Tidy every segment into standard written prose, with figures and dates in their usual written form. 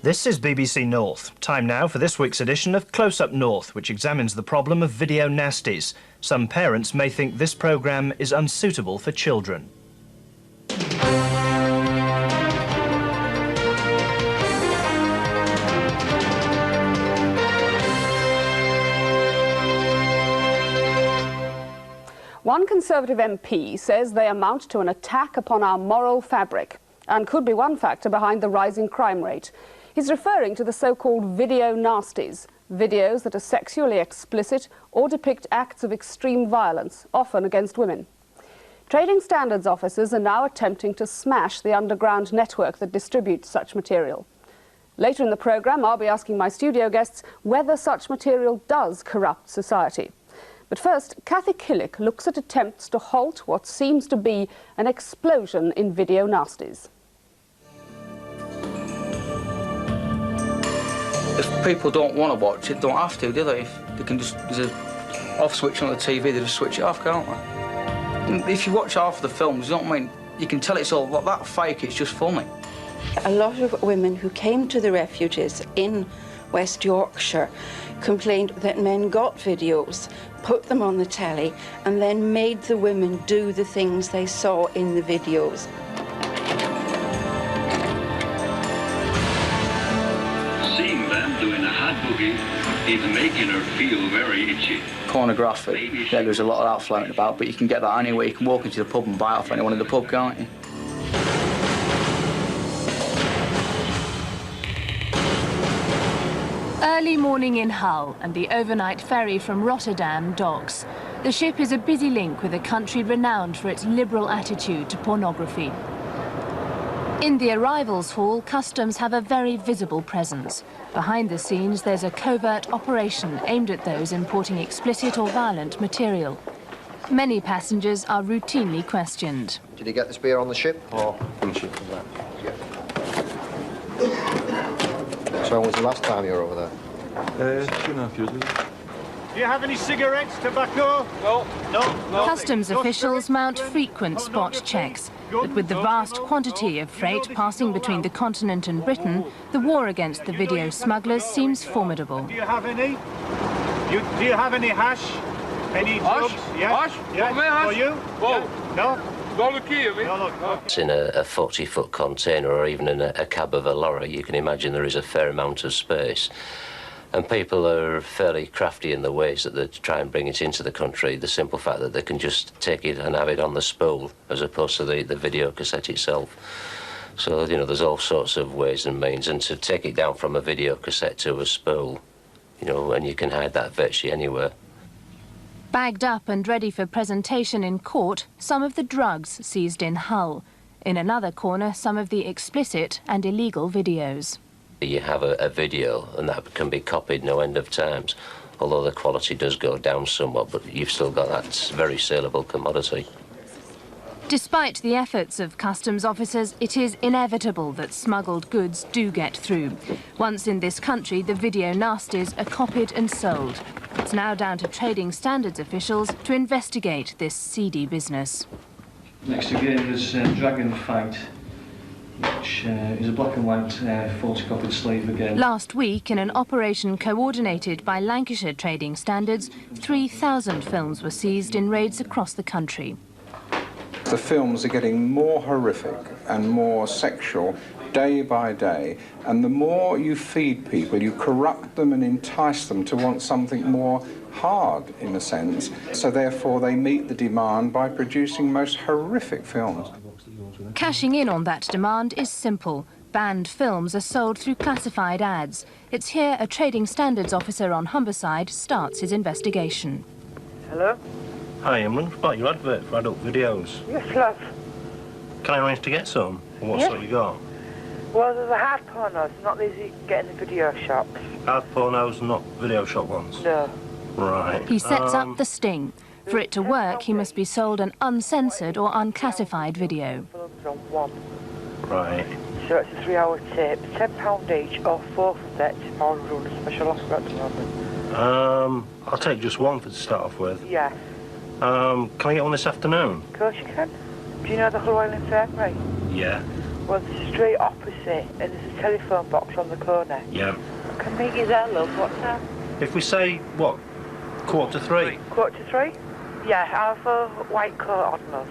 This is BBC North. Time now for this week's edition of Close Up North, which examines the problem of video nasties. Some parents may think this programme is unsuitable for children. One Conservative MP says they amount to an attack upon our moral fabric and could be one factor behind the rising crime rate. He's referring to the so-called video nasties, videos that are sexually explicit or depict acts of extreme violence, often against women. Trading standards officers are now attempting to smash the underground network that distributes such material. Later in the programme, I'll be asking my studio guests whether such material does corrupt society. But first, Cathy Killick looks at attempts to halt what seems to be an explosion in video nasties. If people don't want to watch it, don't have to, do they? If they can just, there's an off switch on the TV, they just switch it off, can't they? If you watch half the films, you know what I mean, you can tell it's all that fake, it's just funny. A lot of women who came to the refuges in West Yorkshire complained that men got videos, put them on the telly, and then made the women do the things they saw in the videos. Seeing them doing a hand boogie is making her feel very itchy. Pornography, yeah, there's a lot of that floating about, but you can get that anywhere. You can walk into the pub and buy it off anyone in the pub, can't you? Early morning in Hull and the overnight ferry from Rotterdam docks. The ship is a busy link with a country renowned for its liberal attitude to pornography. In the arrivals hall, customs have a very visible presence. Behind the scenes, there's a covert operation aimed at those importing explicit or violent material. Many passengers are routinely questioned. Did you get this beer on the ship or from the ship? So when was the last time you were over there? 2.5 years ago. Do you have any cigarettes, tobacco? No. No. Customs officials mount frequent spot checks, but with the vast quantity of freight passing between the continent and Britain, the war against the video smugglers seems formidable. Do you have any? Do you have any hash? Any drugs? Yeah. Hash? Yeah. For you? Whoa. Yeah. No? It's in a 40-foot container or even in a cab of a lorry. You can imagine there is a fair amount of space. And people are fairly crafty in the ways that they try and bring it into the country. The simple fact that they can just take it and have it on the spool as opposed to the video cassette itself. So, you know, there's all sorts of ways and means. And to take it down from a video cassette to a spool, you know, and you can hide that virtually anywhere. Bagged up and ready for presentation in court, some of the drugs seized in Hull. In another corner, some of the explicit and illegal videos. You have a video, and that can be copied no end of times, although the quality does go down somewhat, but you've still got that very saleable commodity. Despite the efforts of customs officers, it is inevitable that smuggled goods do get through. Once in this country, the video nasties are copied and sold. It's now down to trading standards officials to investigate this seedy business. Next again is Dragon Fight, which is a black and white photocopied sleeve again. Last week, in an operation coordinated by Lancashire Trading Standards, 3,000 films were seized in raids across the country. The films are getting more horrific and more sexual day by day, and the more you feed people, you corrupt them and entice them to want something more hard, in a sense, so therefore they meet the demand by producing most horrific films. Cashing in on that demand is simple. Banned films are sold through classified ads. It's here a trading standards officer on Humberside starts his investigation. Hello? Hi, I'm looking for your advert for adult videos. Yes, love. Can I arrange to get some? Or what sort you got? Well, there's a hard pornos, not these you get in the video shops. Hard pornos, not video shop ones? No. Right. He sets up the sting. For it to work, he must be sold an uncensored or unclassified video. Films on one. Right. So it's a 3-hour tape, £10 each, or 4 for 30 pounds on a special offer at the moment. I'll take just one to start off with. Yeah. Can I get one this afternoon? Of course you can. Do you know the Hull Island Fair, right? Yeah. Well, straight opposite, and there's a telephone box on the corner. Yeah. Can we get there, love? What time? If we say, what, 2:45? 2:45? Yeah, I'll have a white coat on, love.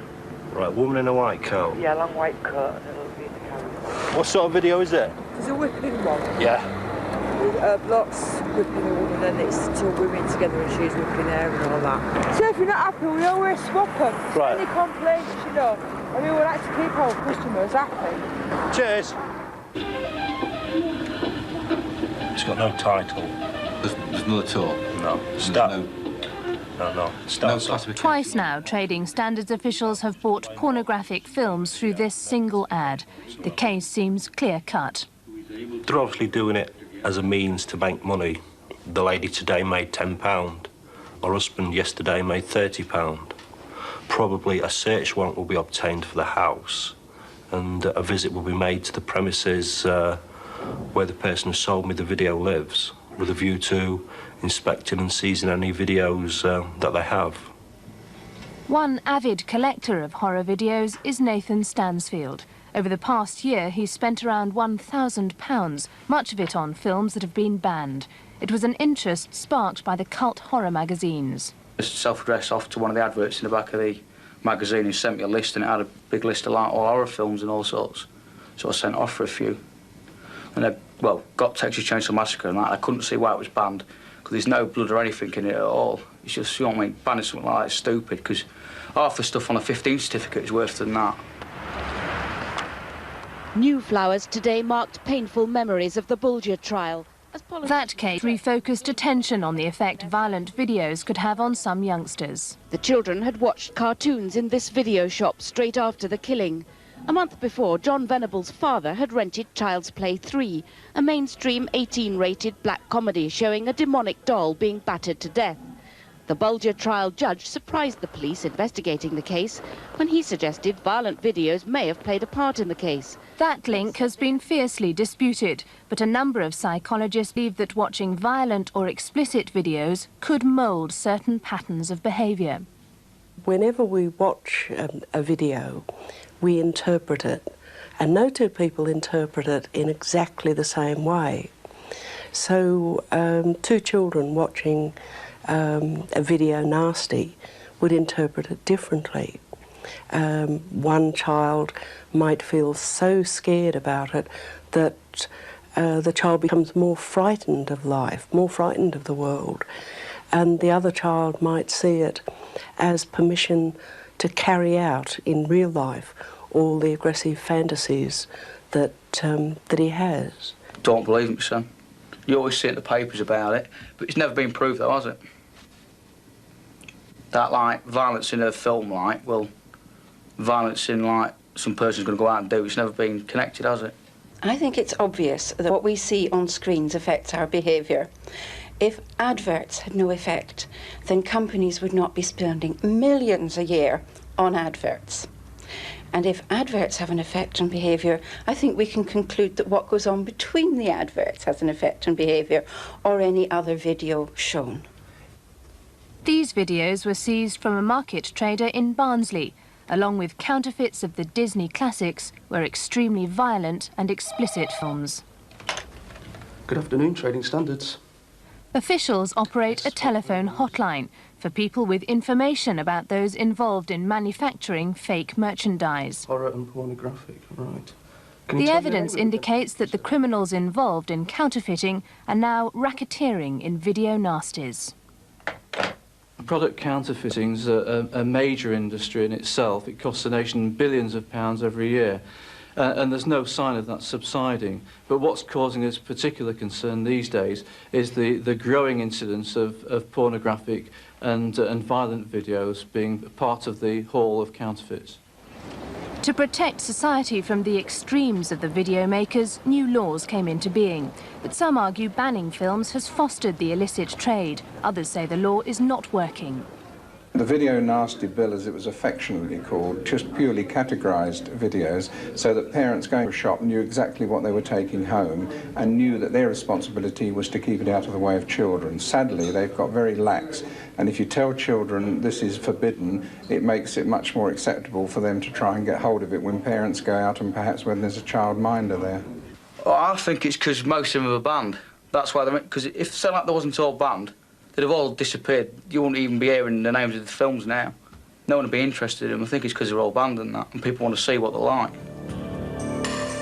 Right, woman in a white coat. Yeah, long white coat and it'll be in the carriage. What sort of video is it? There's a whipping one. Yeah. With blocks whipping a woman and it's two women together and she's whipping her and all that. So if you're not happy, we always swap them. Right. Any complaints, you know. I mean, we like to keep our customers happy. Cheers. It's got no title. There's none at all? No. Start. No. Twice now, trading standards officials have bought pornographic films through this single ad. The case seems clear-cut. They're obviously doing it as a means to make money. The lady today made £10. Her husband yesterday made £30. Probably a search warrant will be obtained for the house and a visit will be made to the premises where the person who sold me the video lives, with a view to inspecting and seizing any videos that they have. One avid collector of horror videos is Nathan Stansfield. Over the past year, he's spent around £1,000, much of it on films that have been banned. It was an interest sparked by the cult horror magazines. Just self-addressed off to one of the adverts in the back of the magazine who sent me a list, and it had a big list of like all horror films and all sorts. So I sent off for a few. And I, well, got Texas Chainsaw Massacre and that. I couldn't see why it was banned, because there's no blood or anything in it at all. It's just, you know what I mean, banning something like that is stupid, because half the stuff on a 15 certificate is worse than that. New Flowers today marked painful memories of the Bulger trial. That case refocused attention on the effect violent videos could have on some youngsters. The children had watched cartoons in this video shop straight after the killing. A month before, John Venable's father had rented Child's Play 3, a mainstream 18-rated black comedy showing a demonic doll being battered to death. The Bulger trial judge surprised the police investigating the case when he suggested violent videos may have played a part in the case. That link has been fiercely disputed, but a number of psychologists believe that watching violent or explicit videos could mould certain patterns of behaviour. Whenever we watch a video, we interpret it, and no two people interpret it in exactly the same way. So two children watching a video nasty would interpret it differently. One child might feel so scared about it that the child becomes more frightened of life, more frightened of the world, and the other child might see it as permission to carry out in real life all the aggressive fantasies that he has. Don't believe me, son. You always see it in the papers about it, but it's never been proved, though, has it? That, like, violence in a film, like, well, violence in, like, some person's going to go out and do, it's never been connected, has it? I think it's obvious that what we see on screens affects our behaviour. If adverts had no effect, then companies would not be spending millions a year on adverts. And if adverts have an effect on behaviour, I think we can conclude that what goes on between the adverts has an effect on behaviour, or any other video shown. These videos were seized from a market trader in Barnsley, along with counterfeits of the Disney classics were extremely violent and explicit films. Good afternoon, Trading Standards. Officials operate a telephone hotline for people with information about those involved in manufacturing fake merchandise. Horror and pornographic, right. The evidence indicates that the criminals involved in counterfeiting are now racketeering in video nasties. Product counterfeiting is a major industry in itself. It costs the nation billions of pounds every year, and there's no sign of that subsiding. But what's causing us particular concern these days is the growing incidence of pornographic and violent videos being part of the haul of counterfeits. To protect society from the extremes of the video makers, new laws came into being. But some argue banning films has fostered the illicit trade. Others say the law is not working. The Video Nasty Bill, as it was affectionately called, just purely categorised videos so that parents going to a shop knew exactly what they were taking home and knew that their responsibility was to keep it out of the way of children. Sadly, they've got very lax, and if you tell children this is forbidden, it makes it much more acceptable for them to try and get hold of it when parents go out and perhaps when there's a childminder there. Well, I think it's because most of them are banned. That's why because if something like that wasn't all banned, they'd have all disappeared. You wouldn't even be hearing the names of the films now. No one would be interested in them. I think it's because they're all banned and that, and people want to see what they're like.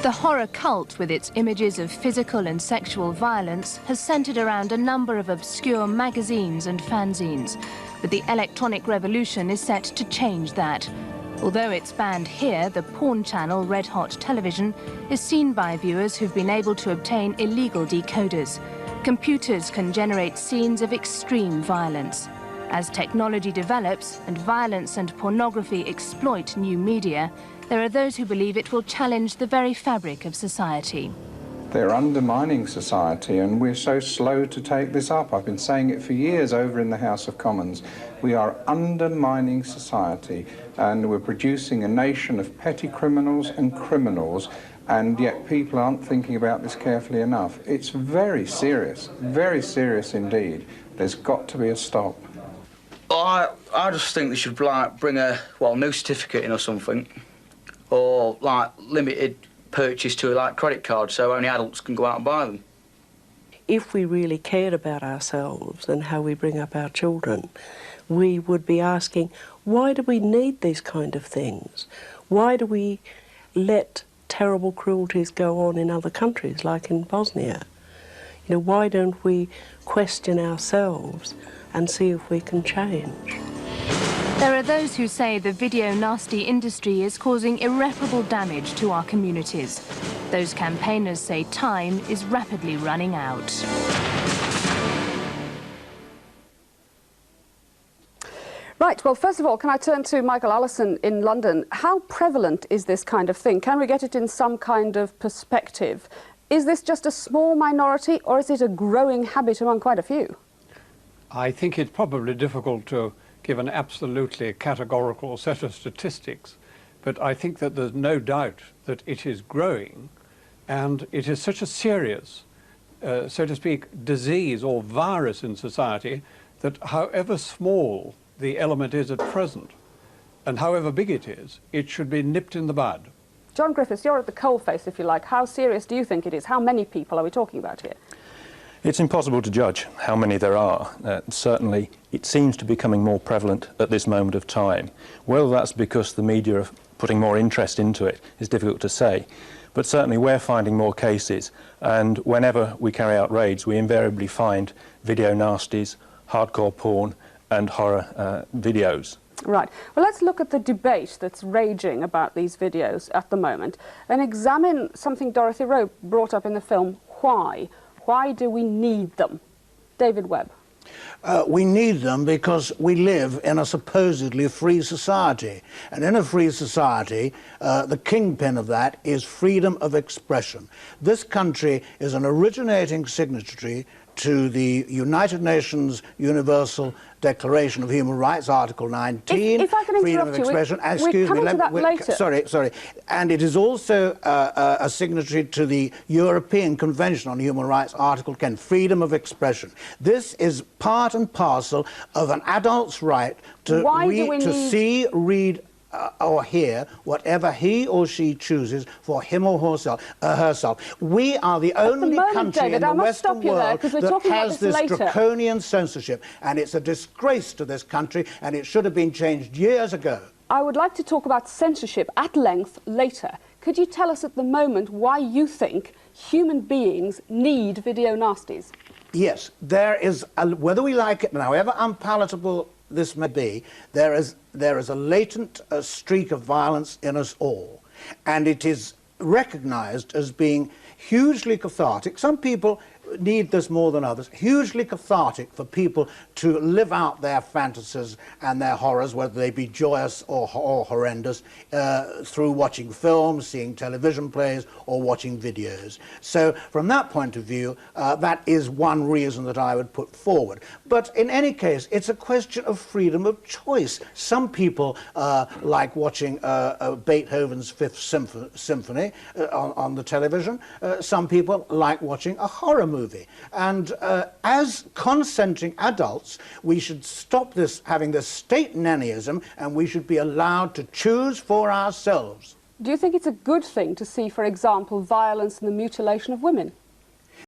The horror cult, with its images of physical and sexual violence, has centred around a number of obscure magazines and fanzines. But the electronic revolution is set to change that. Although it's banned here, the porn channel Red Hot Television is seen by viewers who've been able to obtain illegal decoders. Computers can generate scenes of extreme violence. As technology develops and violence and pornography exploit new media, there are those who believe it will challenge the very fabric of society. They're undermining society, and we're so slow to take this up. I've been saying it for years over in the House of Commons. We are undermining society, and we're producing a nation of petty criminals and criminals, and yet people aren't thinking about this carefully enough. It's very serious indeed. There's got to be a stop. Well, I just think they should like bring a new certificate in or something, or like limited purchase to like credit cards so only adults can go out and buy them. If we really cared about ourselves and how we bring up our children, we would be asking, why do we need these kind of things? Why do we let terrible cruelties go on in other countries, like in Bosnia? You know, why don't we question ourselves and see if we can change? There are those who say the video nasty industry is causing irreparable damage to our communities. Those campaigners say time is rapidly running out. Right, well, first of all, can I turn to Michael Alison in London? How prevalent is this kind of thing? Can we get it in some kind of perspective? Is this just a small minority, or is it a growing habit among quite a few? I think it's probably difficult to give an absolutely categorical set of statistics, but I think that there's no doubt that it is growing, and it is such a serious, so to speak, disease or virus in society that however small the element is at present, and however big it is, it should be nipped in the bud. John Griffiths, you're at the coalface, if you like. How serious do you think it is? How many people are we talking about here? It's impossible to judge how many there are. Certainly, it seems to be becoming more prevalent at this moment of time. Whether that's because the media are putting more interest into it is difficult to say. But certainly we're finding more cases, and whenever we carry out raids, we invariably find video nasties, hardcore porn, and horror videos. Right. Well, let's look at the debate that's raging about these videos at the moment and examine something Dorothy Rowe brought up in the film, Why? Why do we need them? David Webb. We need them because we live in a supposedly free society. And in a free society, the kingpin of that is freedom of expression. This country is an originating signatory to the United Nations Universal Declaration of Human Rights, Article 19, if I can freedom of expression. Excuse me, later. Sorry. And it is also a signatory to the European Convention on Human Rights, Article 10, freedom of expression. This is part and parcel of an adult's right to see, read, or hear whatever he or she chooses for him or herself. We are the only country in the Western world that has this draconian censorship, and it's a disgrace to this country, and it should have been changed years ago. I would like to talk about censorship at length later. Could you tell us at the moment why you think human beings need video nasties? Yes, there is, whether we like it, however unpalatable this may be, there is a latent streak of violence in us all, and it is recognized as being hugely cathartic. Some people need this more than others. Hugely cathartic for people to live out their fantasies and their horrors, whether they be joyous or horrendous, through watching films, seeing television plays, or watching videos. So from that point of view, that is one reason that I would put forward. But in any case, it's a question of freedom of choice. Some people like watching Beethoven's Fifth Symphony on the television. Some people like watching a horror movie. And as consenting adults, we should stop having this state nannyism, and we should be allowed to choose for ourselves. Do you think it's a good thing to see, for example, violence and the mutilation of women?